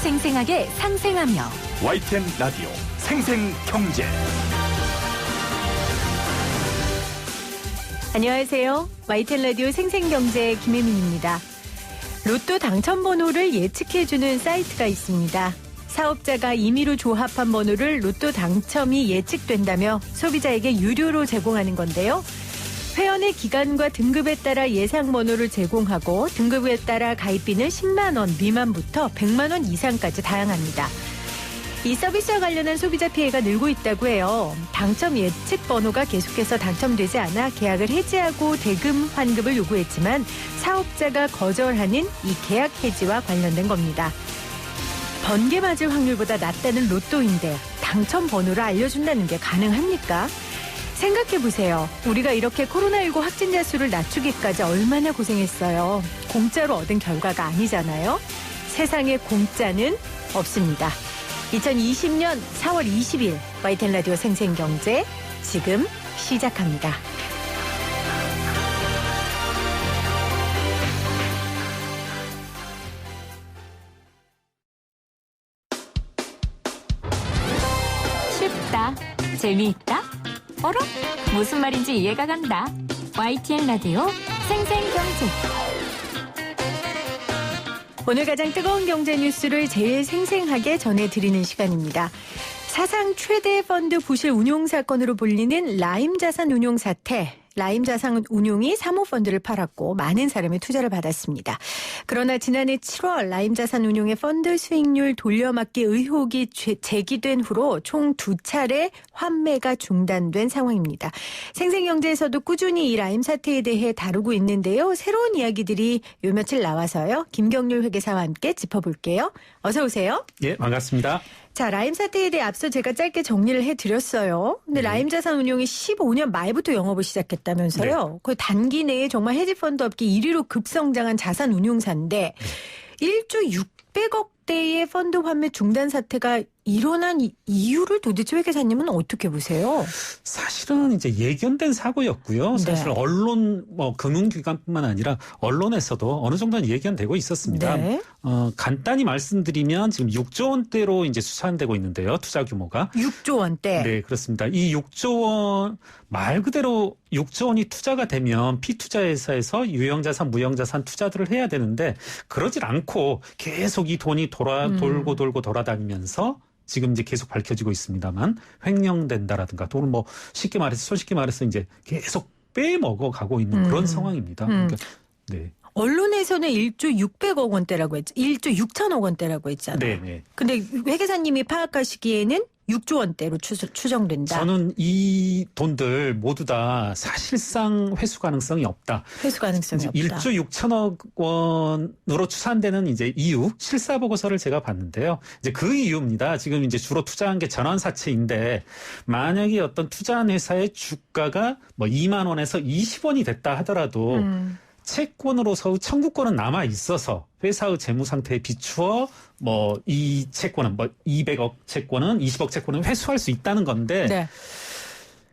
생생하게 상생하며 YTN 라디오 생생경제. 안녕하세요. YTN 라디오 생생경제 김혜민입니다. 로또 당첨번호를 예측해주는 사이트가 있습니다. 사업자가 임의로 조합한 번호를 로또 당첨이 예측된다며 소비자에게 유료로 제공하는 건데요. 회원의 기간과 등급에 따라 예상 번호를 제공하고 등급에 따라 가입비는 10만 원 미만부터 100만 원 이상까지 다양합니다. 이 서비스와 관련한 소비자 피해가 늘고 있다고 해요. 당첨 예측 번호가 계속해서 당첨되지 않아 계약을 해지하고 대금 환급을 요구했지만 사업자가 거절하는 이 계약 해지와 관련된 겁니다. 번개 맞을 확률보다 낮다는 로또인데 당첨 번호를 알려준다는 게 가능합니까? 생각해보세요. 우리가 이렇게 코로나19 확진자 수를 낮추기까지 얼마나 고생했어요. 공짜로 얻은 결과가 아니잖아요. 세상에 공짜는 없습니다. 2020년 4월 20일 YTN 라디오 생생경제 지금 시작합니다. 쉽다, 재미있다, 어라? 무슨 말인지 이해가 간다. YTN 라디오 생생경제. 오늘 가장 뜨거운 경제 뉴스를 제일 생생하게 전해드리는 시간입니다. 사상 최대 펀드 부실 운용 사건으로 불리는 라임자산 운용 사태. 라임자산 운용이 사모펀드를 팔았고 많은 사람의 투자를 받았습니다. 그러나 지난해 7월 라임자산 운용의 펀드 수익률 돌려막기 의혹이 제기된 후로 총 2차례 환매가 중단된 상황입니다. 생생경제에서도 꾸준히 이 라임 사태에 대해 다루고 있는데요. 새로운 이야기들이 요 며칠 나와서요. 김경률 회계사와 함께 짚어볼게요. 어서 오세요. 예, 반갑습니다. 자, 라임 사태에 대해 앞서 제가 짧게 정리를 해드렸어요. 근데 라임 자산 운용이 15년 말부터 영업을 시작했다면서요. 네. 그 단기 내에 정말 헤지펀드 업계 1위로 급성장한 자산 운용사인데 1조 600억 대의 펀드 환매 중단 사태가 일어난 이유를 도대체 회계사님은 어떻게 보세요? 사실은 이제 예견된 사고였고요. 사실 네. 언론, 금융기관뿐만 아니라 언론에서도 어느 정도는 예견되고 있었습니다. 네. 간단히 말씀드리면 지금 6조 원대로 이제 수산되고 있는데요. 투자 규모가. 6조 원대. 네, 그렇습니다. 이 6조 원, 말 그대로 6조 원이 투자가 되면 피투자회사에서 유형자산, 무형자산 투자들을 해야 되는데 그러질 않고 계속 이 돈이 돌고 돌아다니면서 지금 이제 계속 밝혀지고 있습니다만 횡령된다라든가 돈을 손쉽게 말해서 이제 계속 빼먹어 가고 있는 그런 상황입니다. 그러니까, 네. 언론에서는 1조 600억 원대라고 했죠. 1조 6천억 원대라고 했잖아요. 네. 근데 회계사님이 파악하시기에는 6조 원대로 추정된다. 저는 이 돈들 모두 다 사실상 회수 가능성이 없다. 회수 가능성이 없다. 1조 6천억 원으로 추산되는 이제 이유, 실사 보고서를 제가 봤는데요. 이제 그 이유입니다. 지금 이제 주로 투자한 게 전환사채인데 만약에 어떤 투자한 회사의 주가가 2만 원에서 20원이 됐다 하더라도 채권으로서의 청구권은 남아 있어서 회사의 재무 상태에 비추어 이 채권은 200억 채권은 20억 채권은 회수할 수 있다는 건데 네.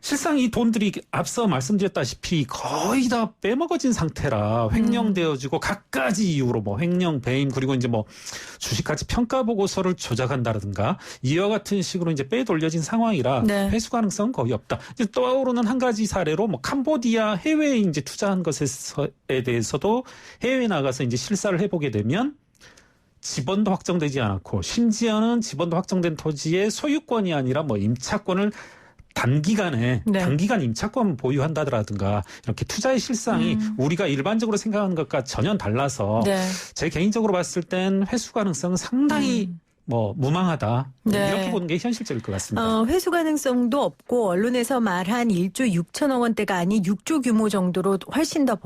실상 이 돈들이 앞서 말씀드렸다시피 거의 다 빼먹어진 상태라 횡령되어지고 갖가지 이유로 횡령, 배임 그리고 이제 주식가치 평가 보고서를 조작한다든가 이와 같은 식으로 이제 빼돌려진 상황이라 네. 회수 가능성은 거의 없다. 이제 떠오르는 한 가지 사례로 캄보디아 해외에 이제 투자한 것에 대해서도 해외에 나가서 이제 실사를 해보게 되면 지번도 확정되지 않았고 심지어는 지번도 확정된 토지의 소유권이 아니라 임차권을 단기간 임차권 보유한다더라든가 이렇게 투자의 실상이 우리가 일반적으로 생각하는 것과 전혀 달라서 네. 제 개인적으로 봤을 땐 회수 가능성은 상당히 무망하다. 네. 이렇게 보는 게 현실적일 것 같습니다. 회수 가능성도 없고 언론에서 말한 1조 6천억 원대가 아닌 6조 규모 정도로 훨씬 더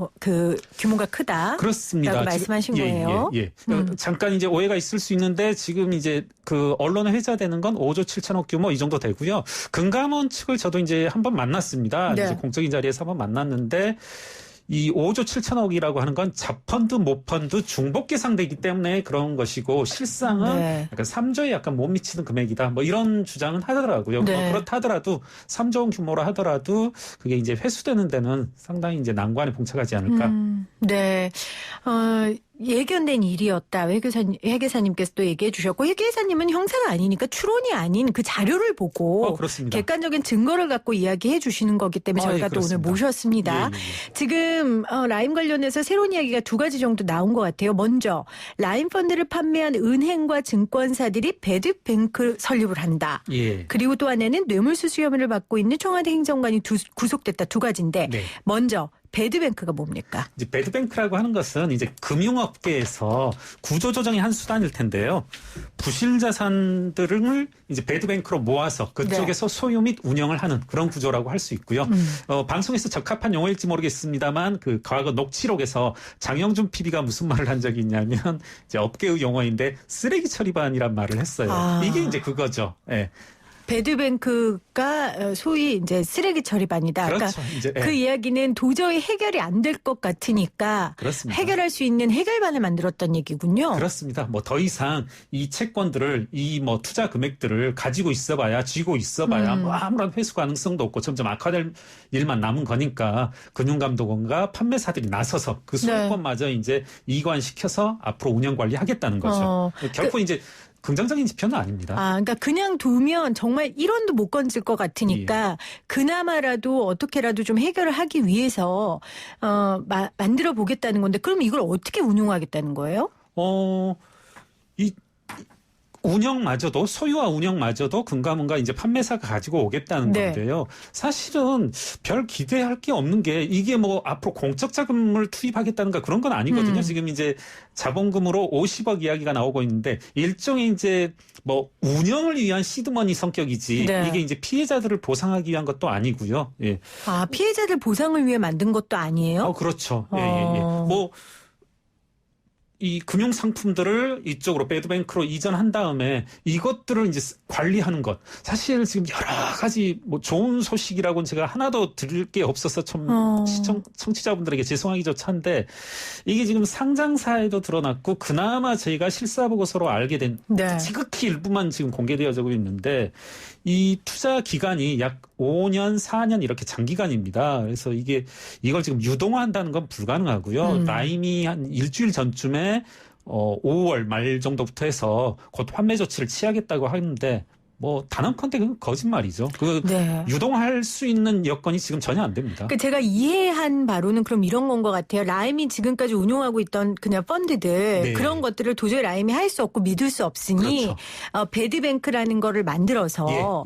규모가 크다. 그렇습니다. 라고 말씀하신 거예요. 예. 잠깐 이제 오해가 있을 수 있는데 지금 이제 그 언론에 회자되는 건 5조 7천억 규모 이 정도 되고요. 금감원 측을 저도 이제 한번 만났습니다. 네. 이제 공적인 자리에서 한번 만났는데 이 5조 7천억이라고 하는 건 자펀드, 모펀드 중복 계상되기 때문에 그런 것이고 실상은 네. 약간 3조에 약간 못 미치는 금액이다. 이런 주장은 하더라고요. 네. 그렇다 하더라도 3조 원 규모로 하더라도 그게 이제 회수되는 데는 상당히 이제 난관에 봉착하지 않을까. 네. 예견된 일이었다. 회계사님께서 또 얘기해 주셨고, 회계사님은 형사가 아니니까 추론이 아닌 그 자료를 보고 그렇습니다. 객관적인 증거를 갖고 이야기해 주시는 거기 때문에 저희가 예, 또 오늘 그렇습니다. 모셨습니다. 예. 지금 라임 관련해서 새로운 이야기가 두 가지 정도 나온 것 같아요. 먼저 라임 펀드를 판매한 은행과 증권사들이 배드뱅크 설립을 한다. 예. 그리고 또 하나는 뇌물수수 혐의를 받고 있는 청와대 행정관이 구속됐다. 두 가지인데 네. 먼저 배드뱅크가 뭡니까? 이제 배드뱅크라고 하는 것은 이제 금융업계에서 구조조정의 한 수단일 텐데요. 부실 자산들을 이제 배드뱅크로 모아서 그쪽에서 소유 및 운영을 하는 그런 구조라고 할 수 있고요. 방송에서 적합한 용어일지 모르겠습니다만 그 과거 녹취록에서 장영준 PD가 무슨 말을 한 적이 있냐면 이제 업계의 용어인데 쓰레기 처리반이란 말을 했어요. 아. 이게 이제 그거죠. 예. 배드뱅크가 소위 이제 쓰레기 처리반이다. 그렇죠. 그러니까 이제 예. 그 이야기는 도저히 해결이 안 될 것 같으니까 그렇습니다. 해결할 수 있는 해결반을 만들었던 얘기군요. 그렇습니다. 뭐 더 이상 이 채권들을 이 뭐 투자 금액들을 가지고 있어봐야 쥐고 있어봐야 뭐 아무런 회수 가능성도 없고 점점 악화될 일만 남은 거니까 금융감독원과 판매사들이 나서서 그 소유권마저 이제 이관시켜서 앞으로 운영 관리하겠다는 거죠. 결코 이제 긍정적인 지표는 아닙니다. 그러니까 그냥 두면 정말 1원도 못 건질 것 같으니까 그나마라도 어떻게라도 좀 해결을 하기 위해서 만들어 보겠다는 건데 그럼 이걸 어떻게 운용하겠다는 거예요? 이 운영마저도 소유와 운영마저도 금감원과 이제 판매사가 가지고 오겠다는 네. 건데요. 사실은 별 기대할 게 없는 게 이게 뭐 앞으로 공적 자금을 투입하겠다는가 그런 건 아니거든요. 지금 이제 자본금으로 50억 이야기가 나오고 있는데 일종의 이제 뭐 운영을 위한 시드머니 성격이지 네. 이게 이제 피해자들을 보상하기 위한 것도 아니고요. 예. 피해자들 보상을 위해 만든 것도 아니에요? 그렇죠. 예. 뭐 이 금융 상품들을 이쪽으로 배드뱅크로 이전한 다음에 이것들을 이제 관리하는 것. 사실 지금 여러 가지 뭐 좋은 소식이라고는 제가 하나도 드릴 게 없어서 참 청취자분들에게 죄송하기조차 한데 이게 지금 상장사에도 드러났고 그나마 저희가 실사 보고서로 알게 된 지극히 일부만 지금 공개되어지고 있는데 이 투자 기간이 약 5년, 4년 이렇게 장기간입니다. 그래서 이걸 지금 유동화한다는 건 불가능하고요. 라임이 한 일주일 전쯤에 5월 말 정도부터 해서 곧 판매 조치를 취하겠다고 하는데 뭐 단언컨대 그건 거짓말이죠. 유동할 수 있는 여건이 지금 전혀 안 됩니다. 그러니까 제가 이해한 바로는 그럼 이런 건 것 같아요. 라임이 지금까지 운용하고 있던 그냥 펀드들 그런 것들을 도저히 라임이 할 수 없고 믿을 수 없으니 배드뱅크라는 거를 만들어서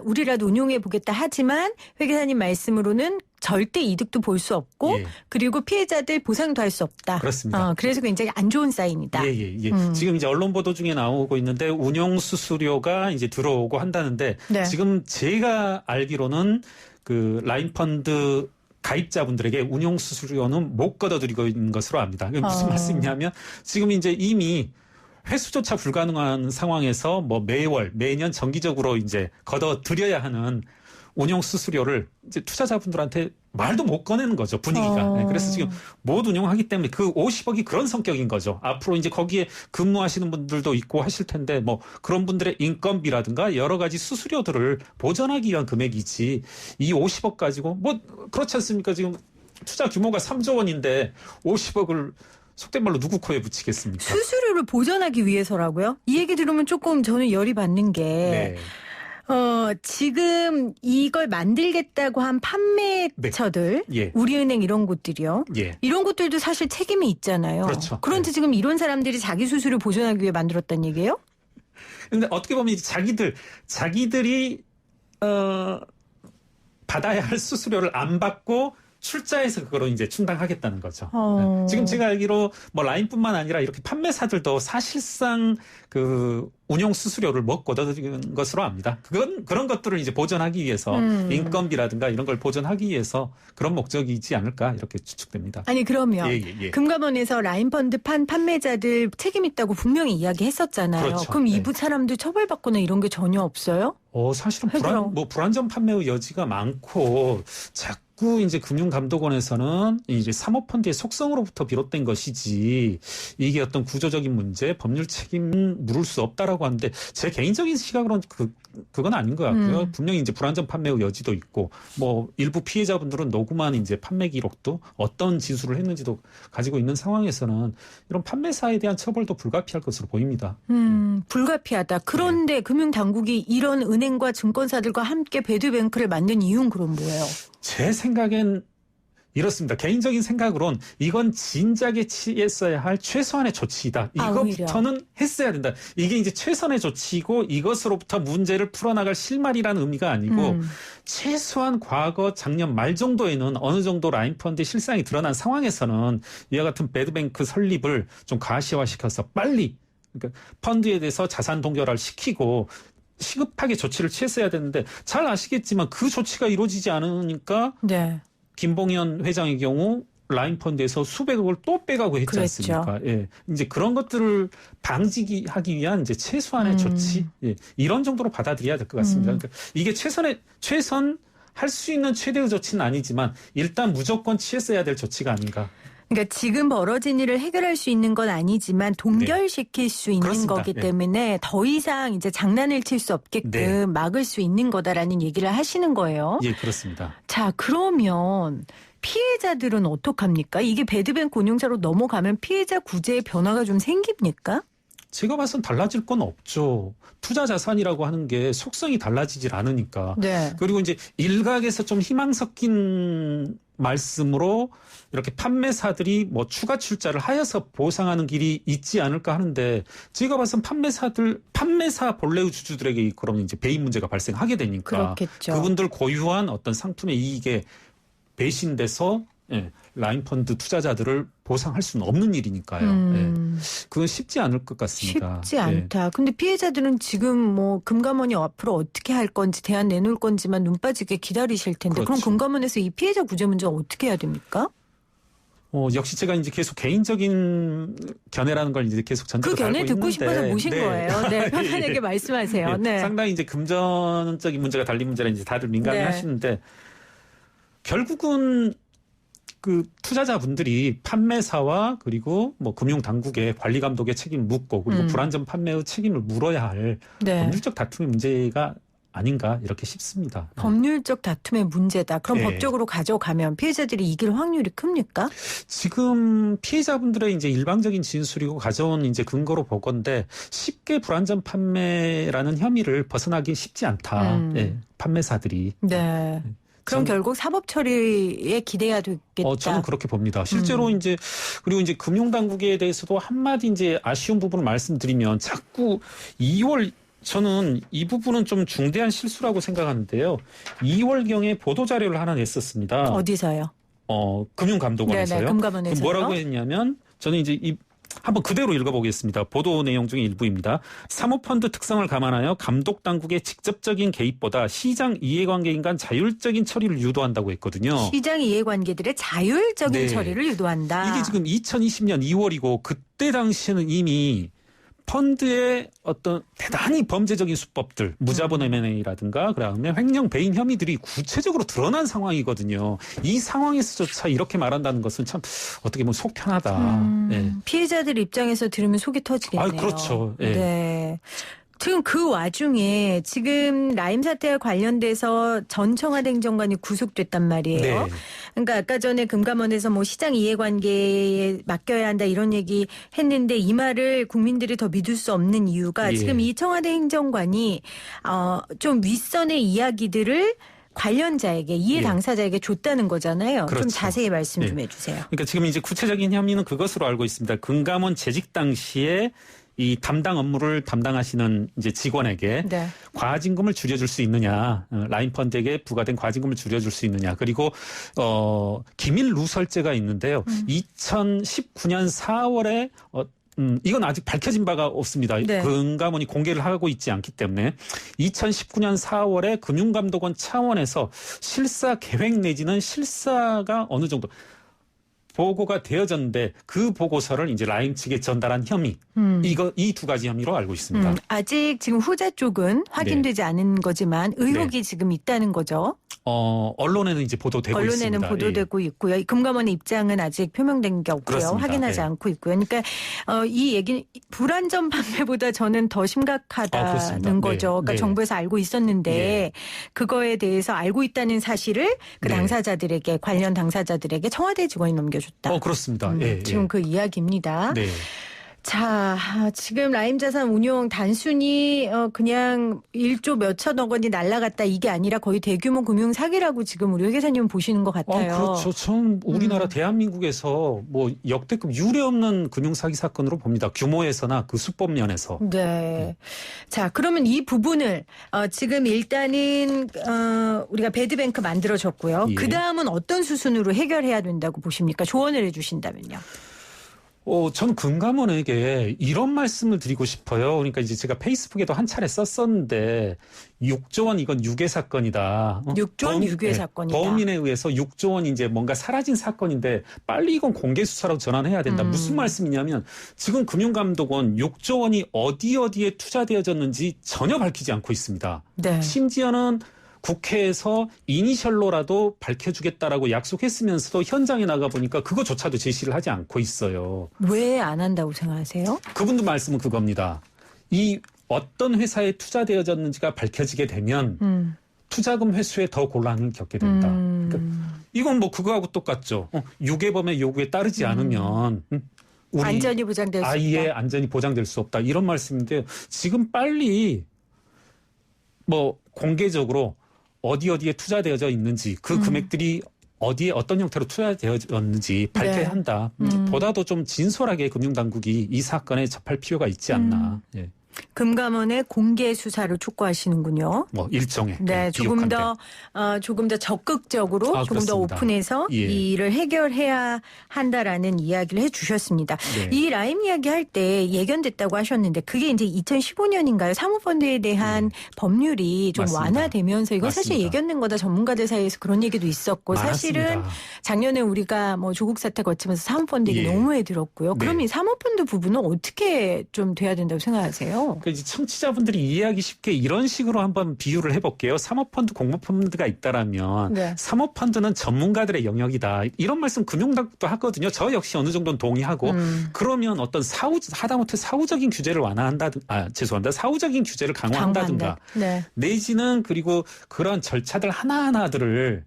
우리라도 운용해 보겠다 하지만 회계사님 말씀으로는 절대 이득도 볼 수 없고 그리고 피해자들 보상도 할 수 없다. 그렇습니다. 그래서 굉장히 안 좋은 사인이다. 지금 이제 언론 보도 중에 나오고 있는데 운영 수수료가 이제 들어오고 한다는데 지금 제가 알기로는 그 라임 펀드 가입자분들에게 운용 수수료는 못 걷어들이고 있는 것으로 압니다. 무슨 말씀이냐면 지금 이제 이미 회수조차 불가능한 상황에서 뭐 매년 정기적으로 이제 걷어들여야 하는 운용 수수료를 이제 투자자분들한테 말도 못 꺼내는 거죠, 분위기가. 그래서 지금 못 운용하기 때문에 그 50억이 그런 성격인 거죠. 앞으로 이제 거기에 근무하시는 분들도 있고 하실 텐데 뭐 그런 분들의 인건비라든가 여러 가지 수수료들을 보전하기 위한 금액이지 이 50억 가지고 뭐 그렇지 않습니까? 지금 투자 규모가 3조 원인데 50억을 속된 말로 누구 코에 붙이겠습니까? 수수료를 보전하기 위해서라고요? 이 얘기 들으면 조금 저는 열이 받는 게 지금 이걸 만들겠다고 한 판매처들, 우리은행 이런 곳들이요. 이런 곳들도 사실 책임이 있잖아요. 그렇죠. 그런데 지금 이런 사람들이 자기 수수료 보전하기 위해 만들었다는 얘기예요? 근데 어떻게 보면 자기들이 받아야 할 수수료를 안 받고 출자해서 그거로 이제 충당하겠다는 거죠. 지금 제가 알기로 뭐 라인뿐만 아니라 이렇게 판매사들도 사실상 그 운용 수수료를 못 걷어들이는 것으로 압니다. 그런 것들을 이제 보전하기 위해서 인건비라든가 이런 걸 보전하기 위해서 그런 목적이지 않을까 이렇게 추측됩니다. 아니 그러면 금감원에서 라인펀드 판매자들 책임 있다고 분명히 이야기했었잖아요. 그렇죠. 그럼 이부 사람들 처벌받거나 이런 게 전혀 없어요? 사실은 불안전 판매의 여지가 많고 자꾸 이제 금융감독원에서는 이제 사모펀드의 속성으로부터 비롯된 것이지 이게 어떤 구조적인 문제, 법률 책임 물을 수 없다라고 하는데 제 개인적인 시각으로는 그건 아닌 것 같고요. 분명히 이제 불안전 판매 의 여지도 있고 뭐 일부 피해자분들은 녹음한 이제 판매 기록도 어떤 지수를 했는지도 가지고 있는 상황에서는 이런 판매사에 대한 처벌도 불가피할 것으로 보입니다. 불가피하다. 그런데 금융당국이 이런 은행과 증권사들과 함께 배드뱅크를 만든 이유는 그럼 뭐예요? 제 생각엔 이렇습니다. 개인적인 생각으론 이건 진작에 취했어야 할 최소한의 조치이다. 이것부터는 했어야 된다. 이게 이제 최선의 조치이고 이것으로부터 문제를 풀어나갈 실마리라는 의미가 아니고 최소한 과거 작년 말 정도에는 어느 정도 라인펀드의 실상이 드러난 상황에서는 이와 같은 배드뱅크 설립을 좀 가시화시켜서 빨리 그러니까 펀드에 대해서 자산 동결화를 시키고 시급하게 조치를 취했어야 되는데 잘 아시겠지만 그 조치가 이루어지지 않으니까 네. 김봉현 회장의 경우 라인펀드에서 수백억을 또 빼가고 했지 그랬죠. 않습니까? 예. 이제 그런 것들을 방지하기 위한 이제 최소한의 조치 이런 정도로 받아들여야 될 것 같습니다. 그러니까 이게 최선 할 수 있는 최대의 조치는 아니지만 일단 무조건 취했어야 될 조치가 아닌가. 그러니까 지금 벌어진 일을 해결할 수 있는 건 아니지만 동결시킬 수 있는 그렇습니다. 거기 때문에 더 이상 이제 장난을 칠 수 없게끔 막을 수 있는 거다라는 얘기를 하시는 거예요. 예, 그렇습니다. 자, 그러면 피해자들은 어떡합니까? 이게 배드뱅크 운용사로 넘어가면 피해자 구제의 변화가 좀 생깁니까? 제가 봐선 달라질 건 없죠. 투자 자산이라고 하는 게 속성이 달라지질 않으니까. 네. 그리고 이제 일각에서 좀 희망 섞인 말씀으로 이렇게 판매사들이 뭐 추가 출자를 하여서 보상하는 길이 있지 않을까 하는데 제가 봐선 판매사 본래의 주주들에게 그럼 이제 배임 문제가 발생하게 되니까 그렇겠죠. 그분들 고유한 어떤 상품의 이익에 배신돼서 라인펀드 투자자들을 보상할 수는 없는 일이니까요. 예. 그건 쉽지 않을 것 같습니다. 쉽지 않다. 근데 피해자들은 지금 뭐 금감원이 앞으로 어떻게 할 건지 대안 내놓을 건지만 눈 빠지게 기다리실 텐데 그럼 그렇죠. 금감원에서 이 피해자 구제 문제 어떻게 해야 됩니까? 역시 제가 이제 계속 개인적인 견해라는 걸 이제 계속 전제로 그 견해 달고 듣고 있는데. 싶어서 모신 거예요. 네, 편안하게 예. 말씀하세요. 예. 네. 상당히 이제 금전적인 문제가 달린 문제라 이제 다들 민감해 네. 하시는데 결국은 그 투자자분들이 판매사와 그리고 뭐 금융당국의 관리 감독의 책임을 묻고 그리고 불안전 판매의 책임을 물어야 할 네. 법률적 다툼의 문제가 아닌가 이렇게 싶습니다. 법률적 다툼의 문제다. 그럼 네. 법적으로 가져가면 피해자들이 이길 확률이 큽니까? 지금 피해자분들의 이제 일방적인 진술이고 가져온 이제 근거로 보건데 쉽게 불안전 판매라는 혐의를 벗어나기 쉽지 않다. 예, 판매사들이. 네. 그럼 결국 사법 처리에 기대야 되겠다. 저는 그렇게 봅니다. 실제로 이제 그리고 이제 금융당국에 대해서도 한마디 이제 아쉬운 부분을 말씀드리면 자꾸 2월 저는 이 부분은 좀 중대한 실수라고 생각하는데요. 2월경에 보도자료를 하나 냈었습니다. 어디서요? 금융감독원에서요. 네네, 금감원에서요. 뭐라고 했냐면 저는 이제 한번 그대로 읽어보겠습니다. 보도 내용 중에 일부입니다. 사모펀드 특성을 감안하여 감독당국의 직접적인 개입보다 시장 이해관계인 간 자율적인 처리를 유도한다고 했거든요. 시장 이해관계들의 자율적인 네. 처리를 유도한다. 이게 지금 2020년 2월이고 그때 당시에는 이미 펀드의 어떤 대단히 범죄적인 수법들, 무자본 M&A라든가 그다음에 횡령 배임 혐의들이 구체적으로 드러난 상황이거든요. 이 상황에서조차 이렇게 말한다는 것은 참 어떻게 보면 속 편하다. 예. 피해자들 입장에서 들으면 속이 터지겠네요. 그렇죠. 예. 네. 지금 그 와중에 지금 라임 사태와 관련돼서 전 청와대 행정관이 구속됐단 말이에요. 네. 그러니까 아까 전에 금감원에서 뭐 시장 이해관계에 맡겨야 한다 이런 얘기 했는데 이 말을 국민들이 더 믿을 수 없는 이유가 예. 지금 이 청와대 행정관이 좀 윗선의 이야기들을 관련자에게 이해 당사자에게 줬다는 거잖아요. 그렇죠. 좀 자세히 말씀 좀 예. 해주세요. 그러니까 지금 이제 구체적인 혐의는 그것으로 알고 있습니다. 금감원 재직 당시에 이 담당 업무를 담당하시는 이제 직원에게 네. 과징금을 줄여줄 수 있느냐, 라인펀드에게 부과된 과징금을 줄여줄 수 있느냐, 그리고 기밀 누설죄가 있는데요. 2019년 4월에 이건 아직 밝혀진 바가 없습니다. 네. 금감원이 공개를 하고 있지 않기 때문에 2019년 4월에 금융감독원 차원에서 실사 계획 내지는 실사가 어느 정도 보고가 되어졌는데 그 보고서를 이제 라임 측에 전달한 혐의 이 두 가지 혐의로 알고 있습니다. 아직 지금 후자 쪽은 확인되지 않은 거지만 의혹이 지금 있다는 거죠. 언론에는 이제 보도되고 있습니다. 언론에는 보도되고 있고요. 금감원의 입장은 아직 표명된 게 없고요. 그렇습니다. 확인하지 않고 있고요. 그러니까 이 얘기는 불안전 판매보다 저는 더 심각하다는 그렇습니다. 거죠. 그러니까 네. 정부에서 알고 있었는데 그거에 대해서 알고 있다는 사실을 그 네. 당사자들에게 관련 당사자들에게 청와대 직원이 넘겨줬다. 그렇습니다. 지금 그 이야기입니다. 네. 자, 지금 라임 자산 운용 단순히 그냥 1조 몇천억 원이 날라갔다 이게 아니라 거의 대규모 금융 사기라고 지금 우리 회계사님은 보시는 것 같아요. 그렇죠. 전 우리나라 대한민국에서 뭐 역대급 유례없는 금융 사기 사건으로 봅니다. 규모에서나 그 수법 면에서. 네. 자, 그러면 이 부분을 지금 일단은 우리가 배드뱅크 만들어졌고요. 예. 그 다음은 어떤 수순으로 해결해야 된다고 보십니까? 조언을 해주신다면요. 전 금감원에게 이런 말씀을 드리고 싶어요. 그러니까 이제 제가 페이스북에도 한 차례 썼었는데 6조 원 이건 유괴 사건이다. 6조 원 유괴 사건이다. 범인에 의해서 6조 원이 이제 뭔가 사라진 사건인데 빨리 이건 공개 수사로 전환해야 된다. 무슨 말씀이냐면 지금 금융감독원 6조 원이 어디에 투자되어졌는지 전혀 밝히지 않고 있습니다. 네. 심지어는 국회에서 이니셜로라도 밝혀주겠다라고 약속했으면서도 현장에 나가보니까 그거조차도 제시를 하지 않고 있어요. 왜 안 한다고 생각하세요? 그분도 말씀은 그겁니다. 이 어떤 회사에 투자되어졌는지가 밝혀지게 되면 투자금 회수에 더 곤란을 겪게 된다. 그러니까 이건 뭐 그거하고 똑같죠. 유괴범의 요구에 따르지 않으면 우리 안전이 보장될 수 아이의 있다. 안전이 보장될 수 없다. 이런 말씀인데요. 지금 빨리 뭐 공개적으로 어디에 투자되어져 있는지 그 금액들이 어디에 어떤 형태로 투자되어졌는지 밝혀야 한다. 보다도 좀 진솔하게 금융당국이 이 사건에 접할 필요가 있지 않나. 예. 금감원의 공개 수사를 촉구하시는군요. 뭐 일종의. 네, 조금 더 적극적으로 조금 더 그렇습니다. 오픈해서 예. 이 일을 해결해야 한다라는 이야기를 해주셨습니다. 네. 이 라임 이야기 할 때 예견됐다고 하셨는데 그게 이제 2015년인가요? 사모펀드에 대한 법률이 좀 맞습니다. 완화되면서 이거 사실 맞습니다. 예견된 거다 전문가들 사이에서 그런 얘기도 있었고 사실은 많았습니다. 작년에 우리가 뭐 조국 사태 거치면서 사모펀드 얘기 예. 너무 많이 들었고요. 그럼 네. 이 사모펀드 부분은 어떻게 좀 돼야 된다고 생각하세요? 그러니까 이제 청취자분들이 이해하기 쉽게 이런 식으로 한번 비유를 해볼게요. 사모펀드, 공모펀드가 있다라면 네. 사모펀드는 전문가들의 영역이다. 이런 말씀 금융당국도 하거든요. 저 역시 어느 정도는 동의하고 그러면 어떤 하다못해 사후적인 규제를 사후적인 규제를 강화한다든가 네. 내지는 그리고 그런 절차들 하나하나들을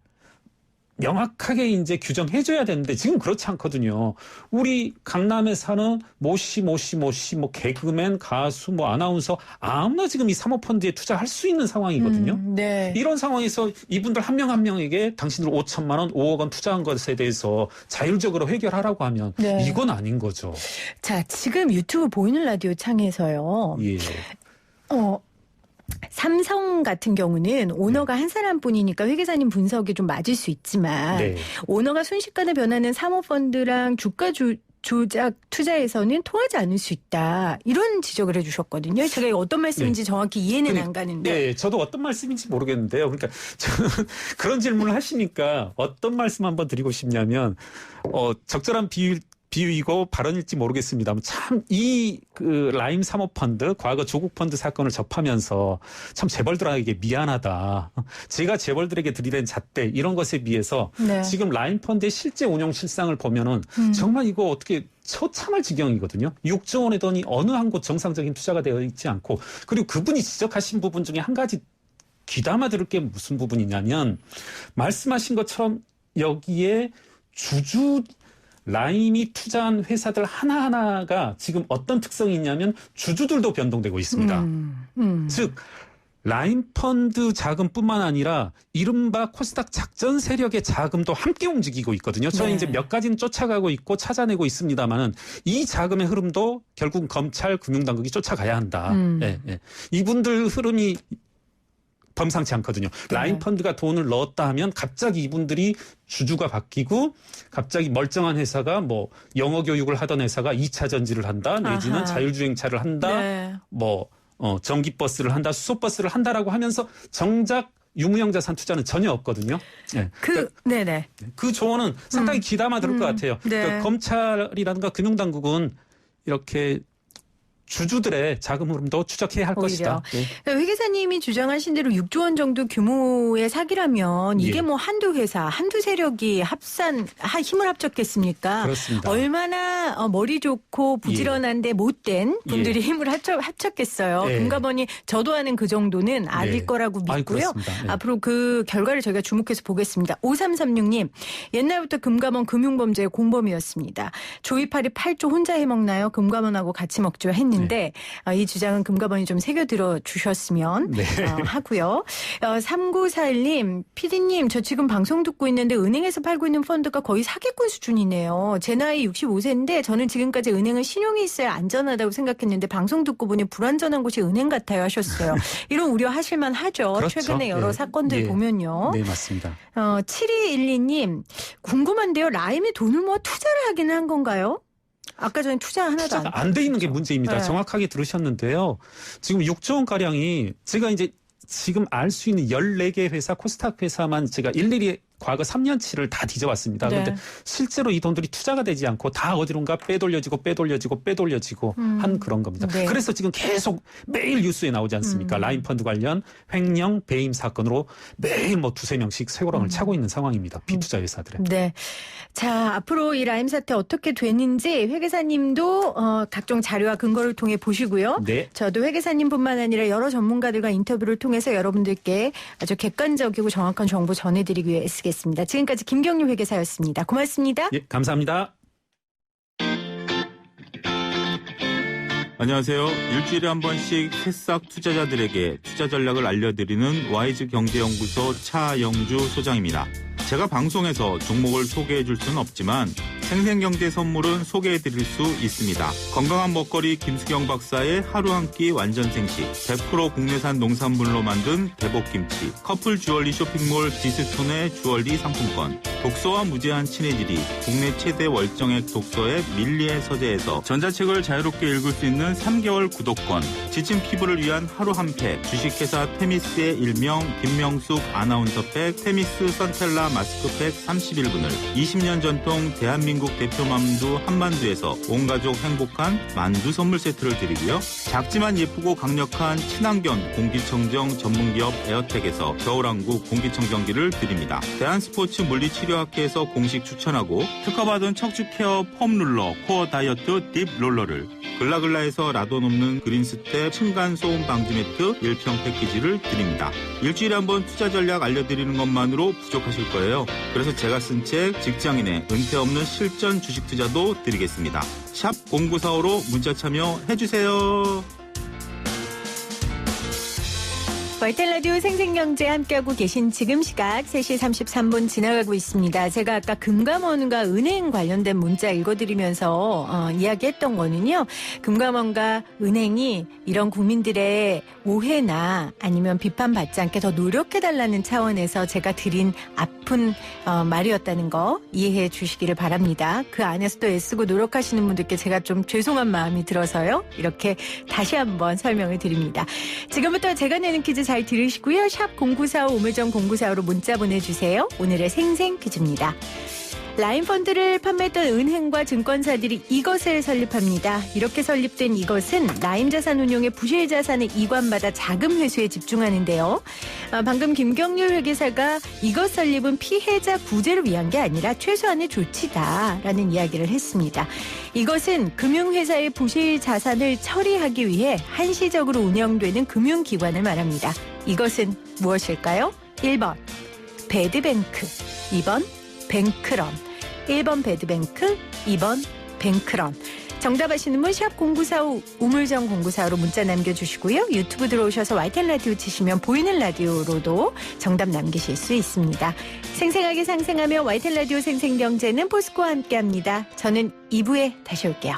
명확하게 이제 규정해줘야 되는데 지금 그렇지 않거든요. 우리 강남에 사는 모씨, 뭐 개그맨, 가수, 뭐 아나운서 아무나 지금 이 사모펀드에 투자할 수 있는 상황이거든요. 네. 이런 상황에서 이분들 한 명 한 명에게 당신들 5천만 원, 5억 원 투자한 것에 대해서 자율적으로 해결하라고 하면 네. 이건 아닌 거죠. 자, 지금 유튜브 보이는 라디오 창에서요. 예. 삼성 같은 경우는 오너가 한 사람뿐이니까 회계사님 분석이 좀 맞을 수 있지만 네. 오너가 순식간에 변하는 사모펀드랑 주가 조작 투자에서는 통하지 않을 수 있다. 이런 지적을 해주셨거든요. 제가 이거 어떤 말씀인지 정확히 이해는 안 가는데. 네, 저도 어떤 말씀인지 모르겠는데요. 그러니까 저는 그런 질문을 하시니까 어떤 말씀 한번 드리고 싶냐면 적절한 비유이고 발언일지 모르겠습니다만 참 이 그 라임 사모펀드 과거 조국펀드 사건을 접하면서 참 재벌들에게 미안하다. 제가 재벌들에게 들이댄 잣대 이런 것에 비해서 네. 지금 라임 펀드의 실제 운용 실상을 보면은 정말 이거 어떻게 처참할 지경이거든요. 6조 원의 돈이 어느 한 곳 정상적인 투자가 되어 있지 않고 그리고 그분이 지적하신 부분 중에 한 가지 귀담아 들을 게 무슨 부분이냐면 말씀하신 것처럼 여기에 라임이 투자한 회사들 하나하나가 지금 어떤 특성이 있냐면 주주들도 변동되고 있습니다. 즉 라임 펀드 자금뿐만 아니라 이른바 코스닥 작전 세력의 자금도 함께 움직이고 있거든요. 저는 네. 이제 몇 가지는 쫓아가고 있고 찾아내고 있습니다만은 이 자금의 흐름도 결국 검찰, 금융당국이 쫓아가야 한다. 예, 예. 이분들 흐름이 범상치 않거든요. 라임 펀드가 돈을 넣었다 하면 갑자기 이분들이 주주가 바뀌고 갑자기 멀쩡한 회사가 뭐 영어 교육을 하던 회사가 2차 전지를 한다. 내지는 아하. 자율주행차를 한다. 네. 뭐 전기버스를 한다. 수소버스를 한다라고 하면서 정작 유무형 자산 투자는 전혀 없거든요. 네. 네네. 그 조언은 상당히 귀담아 들을 것 같아요. 네. 그러니까 검찰이라든가 금융당국은 이렇게 주주들의 자금 흐름도 추적해야 할 것이다. 네. 회계사님이 주장하신 대로 6조 원 정도 규모의 사기라면 이게 예. 뭐 한두 회사, 한두 세력이 힘을 합쳤겠습니까? 그렇습니다. 얼마나 머리 좋고 부지런한데 못된 분들이 힘을 합쳤겠어요. 예. 금감원이 저도 아는 그 정도는 아닐 예. 거라고 믿고요. 그렇습니다. 예. 앞으로 그 결과를 저희가 주목해서 보겠습니다. 5336님, 옛날부터 금감원 금융범죄의 공범이었습니다. 조이파리 8조 혼자 해먹나요? 금감원하고 같이 먹죠 했는데 이 주장은 금감원이 좀 새겨들어 주셨으면 하고요. 3941님, PD님 저 지금 방송 듣고 있는데 은행에서 팔고 있는 펀드가 거의 사기꾼 수준이네요. 제 나이 65세인데 저는 지금까지 은행은 신용이 있어야 안전하다고 생각했는데 방송 듣고 보니 불안전한 곳이 은행 같아요 하셨어요. 이런 우려하실 만하죠. 그렇죠. 최근에 여러 사건들 보면요. 네, 맞습니다. 7212님, 궁금한데요. 라임이 돈을 모아 투자를 하기는 한 건가요? 아까 전에 투자 하나도 투자가 안 돼 있는 게 문제입니다. 네. 정확하게 들으셨는데요. 지금 6조 원가량이 제가 이제 지금 알 수 있는 14개 회사, 코스닥 회사만 제가 일일이 과거 3년치를 다 뒤져봤습니다. 그런데 실제로 이 돈들이 투자가 되지 않고 다 어디론가 빼돌려지고 한 그런 겁니다. 네. 그래서 지금 계속 매일 뉴스에 나오지 않습니까? 라임펀드 관련 횡령, 배임 사건으로 매일 뭐 두세 명씩 쇠고랑을 차고 있는 상황입니다. 비투자 회사들에. 네. 자, 앞으로 이 라임 사태 어떻게 되는지 회계사님도 각종 자료와 근거를 통해 보시고요. 네. 저도 회계사님뿐만 아니라 여러 전문가들과 인터뷰를 통해서 여러분들께 아주 객관적이고 정확한 정보 전해드리기 위해 애쓰겠습니다. 지금까지 김경률 회계사였습니다. 고맙습니다. 예, 감사합니다. 안녕하세요. 일주일에 한 번씩 새싹 투자자들에게 투자 전략을 알려드리는 와이즈 경제연구소 차영주 소장입니다. 제가 방송에서 종목을 소개해 줄 수는 없지만 생생경제 선물은 소개해 드릴 수 있습니다. 건강한 먹거리 김수경 박사의 하루 한 끼 완전생식, 100% 국내산 농산물로 만든 대복김치, 커플 주얼리 쇼핑몰 지스톤의 주얼리 상품권, 독서와 무제한 친해지리, 국내 최대 월정액 독서의 밀리의 서재에서 전자책을 자유롭게 읽을 수 있는 3개월 구독권, 지친 피부를 위한 하루 한 팩, 주식회사 테미스의 일명 김명숙 아나운서팩 테미스 선텔라 마스크팩 31분을, 20년 전통 대한민국 대표 만두 한만두에서 온가족 행복한 만두 선물 세트를 드리고요. 작지만 예쁘고 강력한 친환경 공기청정 전문기업 에어텍에서 겨울왕국 공기청정기를 드립니다. 대한스포츠 물리치료학회에서 공식 추천하고 특허받은 척추케어 폼룰러 코어 다이어트 딥 롤러를, 글라글라에서 라돈 없는 그린스텝 층간소음 방지 매트 1평 패키지를 드립니다. 일주일에 한 번 투자 전략 알려드리는 것만으로 부족하실 거예요. 그래서 제가 쓴 책 직장인의 은퇴 없는 실전 주식 투자도 드리겠습니다. 샵 0945로 문자 참여해주세요. YTN 라디오 생생경제 함께하고 계신 지금 시각 3시 33분 지나가고 있습니다. 제가 아까 금감원과 은행 관련된 문자 읽어드리면서 이야기했던 거는요. 금감원과 은행이 이런 국민들의 오해나 아니면 비판받지 않게 더 노력해달라는 차원에서 제가 드린 아픈 말이었다는 거 이해해 주시기를 바랍니다. 그 안에서도 애쓰고 노력하시는 분들께 제가 좀 죄송한 마음이 들어서요. 이렇게 다시 한번 설명을 드립니다. 지금부터 제가 내는 퀴즈 잘 들으시고요. 샵 0945 우물정 0945로 문자 보내주세요. 오늘의 생생 퀴즈입니다. 라임펀드를 판매했던 은행과 증권사들이 이것을 설립합니다. 이렇게 설립된 이것은 라임자산운용의 부실자산을 이관받아 자금 회수에 집중하는데요. 방금 김경률 회계사가 이것 설립은 피해자 구제를 위한 게 아니라 최소한의 조치다라는 이야기를 했습니다. 이것은 금융회사의 부실자산을 처리하기 위해 한시적으로 운영되는 금융기관을 말합니다. 이것은 무엇일까요? 1번 배드뱅크, 2번 뱅크런. 1번 배드뱅크, 2번 뱅크런. 정답 아시는 분 샵 0945 우물정 0945로 문자 남겨주시고요. 유튜브 들어오셔서 YTN 라디오 치시면 보이는 라디오로도 정답 남기실 수 있습니다. 생생하게 상생하며 YTN 라디오 생생경제는 포스코와 함께합니다. 저는 2부에 다시 올게요.